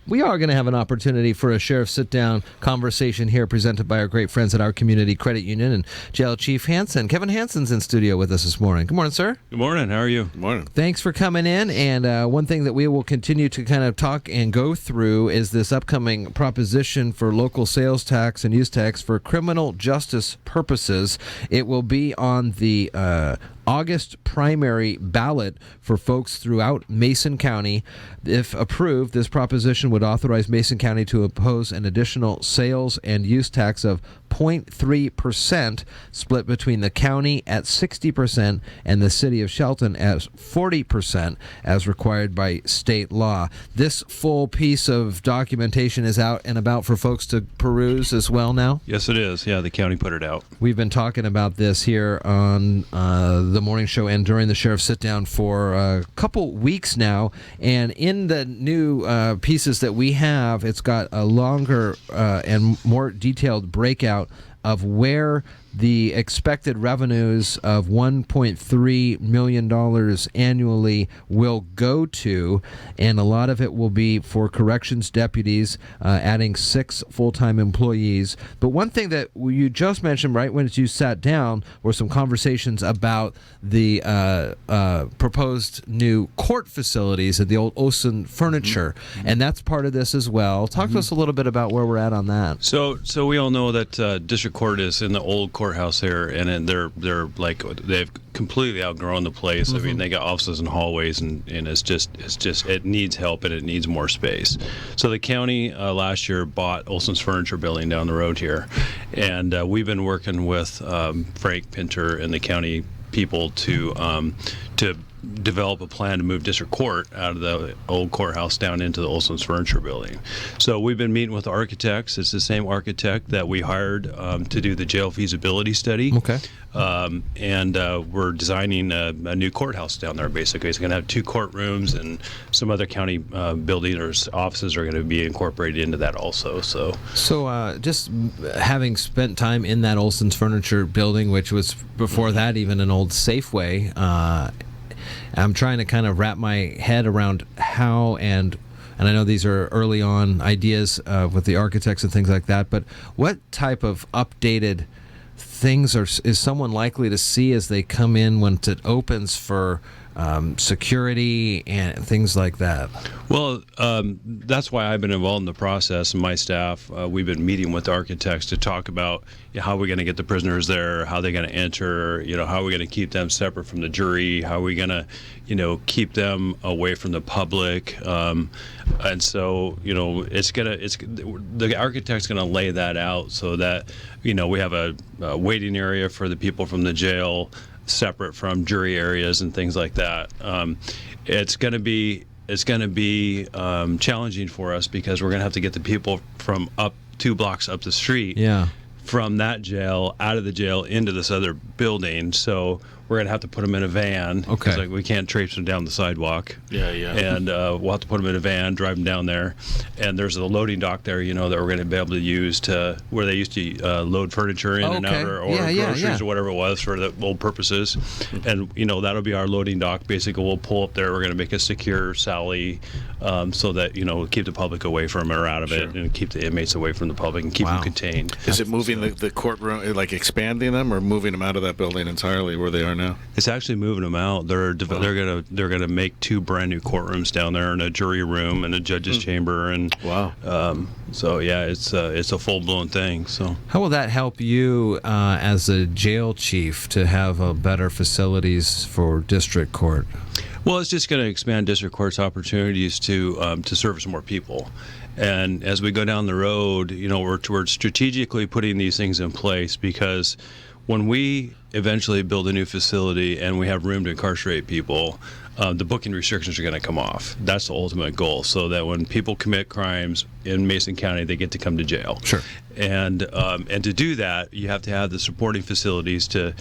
we are going to have an opportunity for a sheriff sit-down conversation here presented by our great friends at our community credit union and Jail Chief Hanson. Kevin Hanson's in studio with us this morning. Good morning, sir. Good morning. How are you? Good morning. Thanks for coming in. And one thing that we will continue to kind of talk and go through is this upcoming proposition for local sales tax and use tax for criminal justice purposes. It will be on the August primary ballot for folks throughout Mason County. If approved, this proposition would authorize Mason County to impose an additional sales and use tax of 0.3%, split between the county at 60% and the city of Shelton at 40%, as required by state law. This full piece of documentation is out and about for folks to peruse as well now? Yes, it is. Yeah, the county put it out. We've been talking about this here on the morning show and during the sheriff's sit-down for a couple weeks now, and in the new pieces that we have, it's got a longer and more detailed breakout of where the expected revenues of $1.3 million annually will go to, and a lot of it will be for corrections deputies, adding 6 full-time employees. But one thing that you just mentioned right when you sat down were some conversations about the proposed new court facilities at the old Olsen Furniture, and that's part of this as well. Talk to us a little bit about where we're at on that. So we all know that district court is in the old courthouse there, and then they're like they've completely outgrown the place. I mean, they got offices and hallways, and it's just it needs help and it needs more space. So the county last year bought Olsen's Furniture building down the road here, and we've been working with Frank Pinter and the county people to develop a plan to move district court out of the old courthouse down into the Olsen's Furniture building. So we've been meeting with architects. It's the same architect that we hired to do the jail feasibility study. Okay. And we're designing a new courthouse down there, basically. It's going to have 2 courtrooms, and some other county buildings or offices are going to be incorporated into that also. So just having spent time in that Olsen's Furniture building, which was before that even an old Safeway, I'm trying to kind of wrap my head around how, and I know these are early on ideas with the architects and things like that, but what type of updated things is someone likely to see as they come in when it opens for security and things like that? Well, that's why I've been involved in the process, and my staff. We've been meeting with architects to talk about how we're going to get the prisoners there, how they're going to enter, how are we going to keep them separate from the jury, how are we going to, keep them away from the public, and so the architect's going to lay that out so that we have a waiting area for the people from the jail, separate from jury areas and things like that. It's going to be challenging for us because we're going to have to get the people from up 2 blocks up the street from that jail out of the jail into this other building. So we're going to have to put them in a van. Okay. We can't traipse them down the sidewalk. Yeah. And we'll have to put them in a van, drive them down there. And there's a loading dock there, that we're going to be able to use to where they used to load furniture in and out or groceries or whatever it was for the old purposes. And, that'll be our loading dock. Basically, we'll pull up there. We're going to make a secure Sally so that, keep the public away from it or out of it, and keep the inmates away from the public and keep them contained. Is it moving the courtroom, like expanding them, or moving them out of that building entirely where they are now? It's actually moving them out. They're gonna make 2 brand new courtrooms down there, and a jury room and a judge's chamber, and so it's a full blown thing. So how will that help you as a jail chief to have better facilities for district court? Well, it's just going to expand district court's opportunities to service more people. And as we go down the road, we're strategically putting these things in place because when we eventually build a new facility and we have room to incarcerate people, the booking restrictions are going to come off. That's the ultimate goal, so that when people commit crimes in Mason County, they get to come to jail. Sure. And to do that, you have to have the supporting facilities to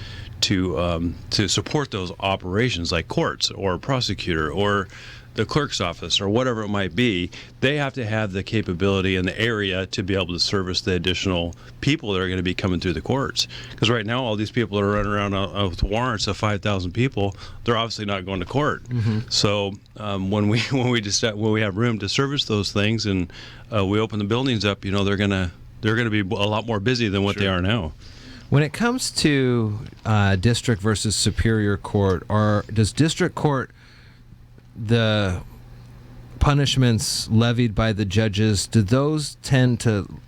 support those operations, like courts or prosecutor or the clerk's office or whatever it might be, they have to have the capability in the area to be able to service the additional people that are going to be coming through the courts. Because right now, all these people that are running around with warrants of 5,000 people, they're obviously not going to court. So when we have room to service those things and we open the buildings up, they're going to be a lot more busy than what they are now. When it comes to district versus superior court, does district court, the punishments levied by the judges, do those tend to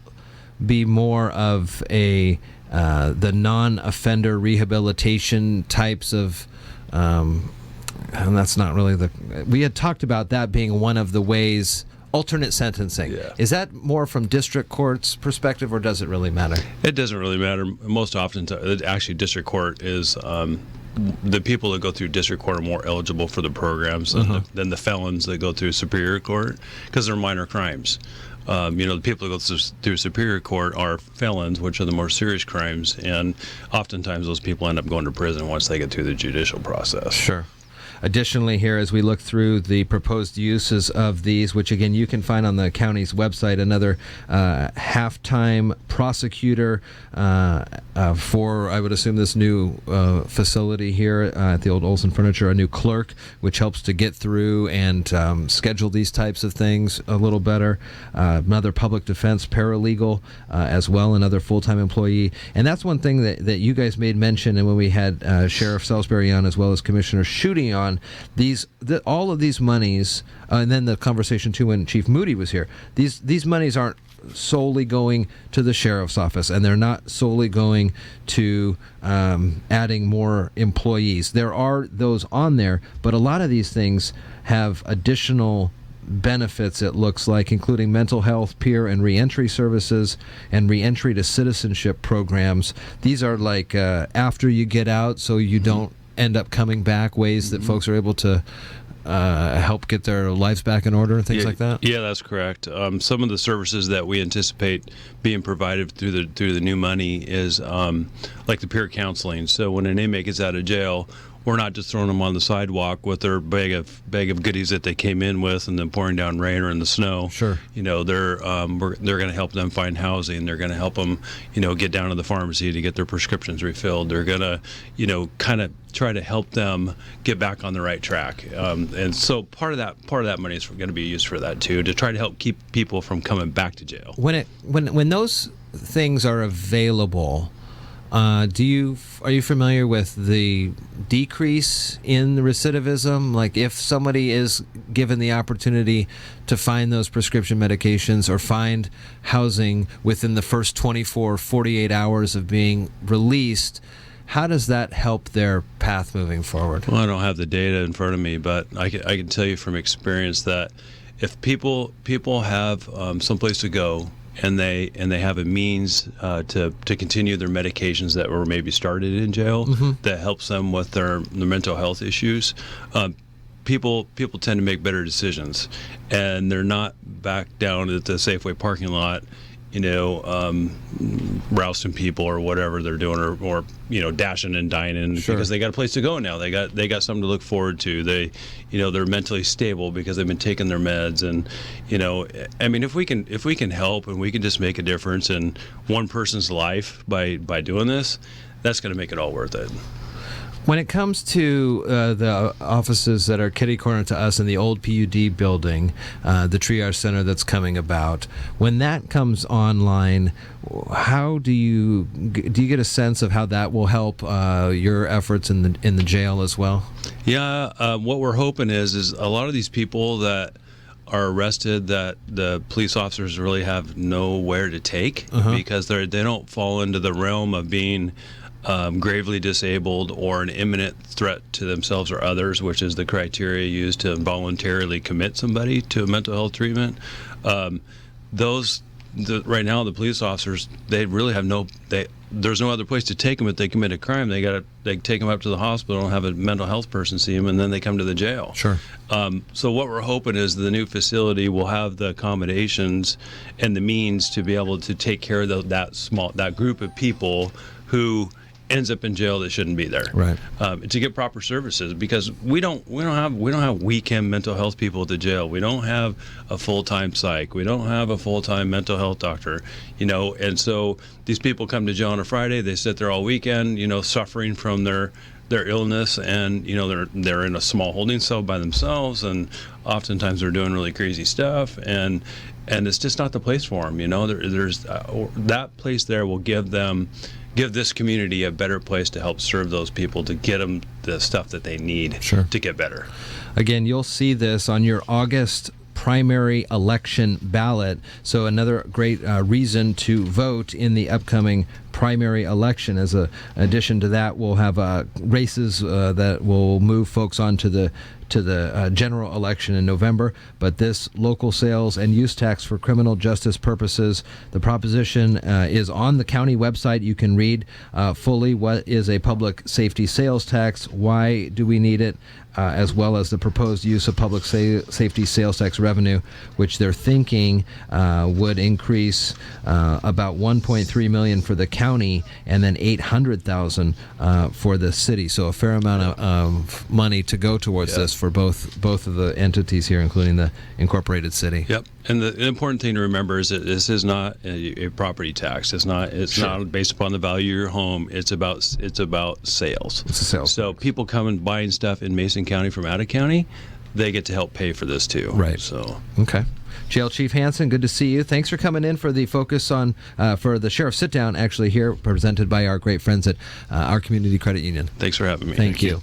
be more of the non-offender rehabilitation types of, and that's not really we had talked about that being one of the ways, alternate sentencing. Yeah. Is that more from district court's perspective, or does it really matter? It doesn't really matter. Most often, actually, district court is the people that go through district court are more eligible for the programs than the felons that go through superior court, because they're minor crimes. The people that go through superior court are felons, which are the more serious crimes, and oftentimes those people end up going to prison once they get through the judicial process. Sure. Additionally, here, as we look through the proposed uses of these, which again you can find on the county's website, another half-time prosecutor for, I would assume, this new facility here at the old Olsen Furniture, a new clerk, which helps to get through and schedule these types of things a little better. Another public defense paralegal as well, another full-time employee. And that's one thing that you guys made mention, and when we had Sheriff Salisbury on as well as Commissioner Shooting on, all of these monies, and then the conversation too when Chief Moody was here, these monies aren't solely going to the sheriff's office, and they're not solely going to adding more employees. There are those on there, but a lot of these things have additional benefits, it looks like, including mental health, peer and reentry services, and reentry to citizenship programs. These are like after you get out, so you don't end up coming back, ways that folks are able to help get their lives back in order and things like that? Yeah, that's correct. Some of the services that we anticipate being provided through the new money is like the peer counseling. So when an inmate gets out of jail, we're not just throwing them on the sidewalk with their bag of goodies that they came in with and then pouring down rain or in the snow. Sure. They're going to help them find housing. They're going to help them, get down to the pharmacy to get their prescriptions refilled. They're going to, kind of try to help them get back on the right track. And so part of that money is going to be used for that too, to try to help keep people from coming back to jail. When those things are available, are you familiar with the decrease in the recidivism? Like if somebody is given the opportunity to find those prescription medications or find housing within the first 48 hours of being released, how does that help their path moving forward? Well, I don't have the data in front of me, but I can tell you from experience that if people have someplace to go, and they have a means to continue their medications that were maybe started in jail, that helps them with their mental health issues, people tend to make better decisions, and they're not back down at the Safeway parking lot, rousting people or whatever they're doing, or dashing and dining because they got a place to go now. They got something to look forward to. They're mentally stable because they've been taking their meds, and if we can help and we can just make a difference in one person's life by doing this, that's going to make it all worth it. When it comes to the offices that are kitty corner to us in the old PUD building, the triage center that's coming about, when that comes online, how do you get a sense of how that will help your efforts in the jail as well? Yeah, what we're hoping is a lot of these people that are arrested that the police officers really have nowhere to take because they don't fall into the realm of being gravely disabled or an imminent threat to themselves or others, which is the criteria used to voluntarily commit somebody to a mental health treatment. Right now, the police officers, they really have there's no other place to take them if they commit a crime. They take them up to the hospital and have a mental health person see them, and then they come to the jail. Sure. So what we're hoping is the new facility will have the accommodations and the means to be able to take care of that group of people who ends up in jail that shouldn't be there. Right. To get proper services, because we don't have weekend mental health people at the jail. We don't have a full-time psych. We don't have a full-time mental health doctor. And so these people come to jail on a Friday. They sit there all weekend, suffering from their illness, and they're in a small holding cell by themselves, and oftentimes they're doing really crazy stuff, and it's just not the place for them. There's that place there will give this community a better place to help serve those people, to get them the stuff that they need to get better. Again, you'll see this on your August primary election ballot. So another great reason to vote in the upcoming primary election. As a addition to that, we'll have races that will move folks on to the general election in November. But this local sales and use tax for criminal justice purposes, the proposition is on the county website. You can read fully what is a public safety sales tax, why do we need it, as well as the proposed use of public safety sales tax revenue, which they're thinking would increase about $1.3 million for the county, and then $800,000 for the city. So a fair amount of money to go towards this for both of the entities here, including the incorporated city. Yep. And the important thing to remember is that this is not a property tax. It's not based upon the value of your home. It's about sales. It's a sales. So people come and buying stuff in Mason County from out of county, they get to help pay for this too. Right. So okay. Jail Chief Hanson, good to see you. Thanks for coming in for the focus on for the Sheriff's Sit Down, actually here presented by our great friends at our Community Credit Union. Thanks for having me. Thank you.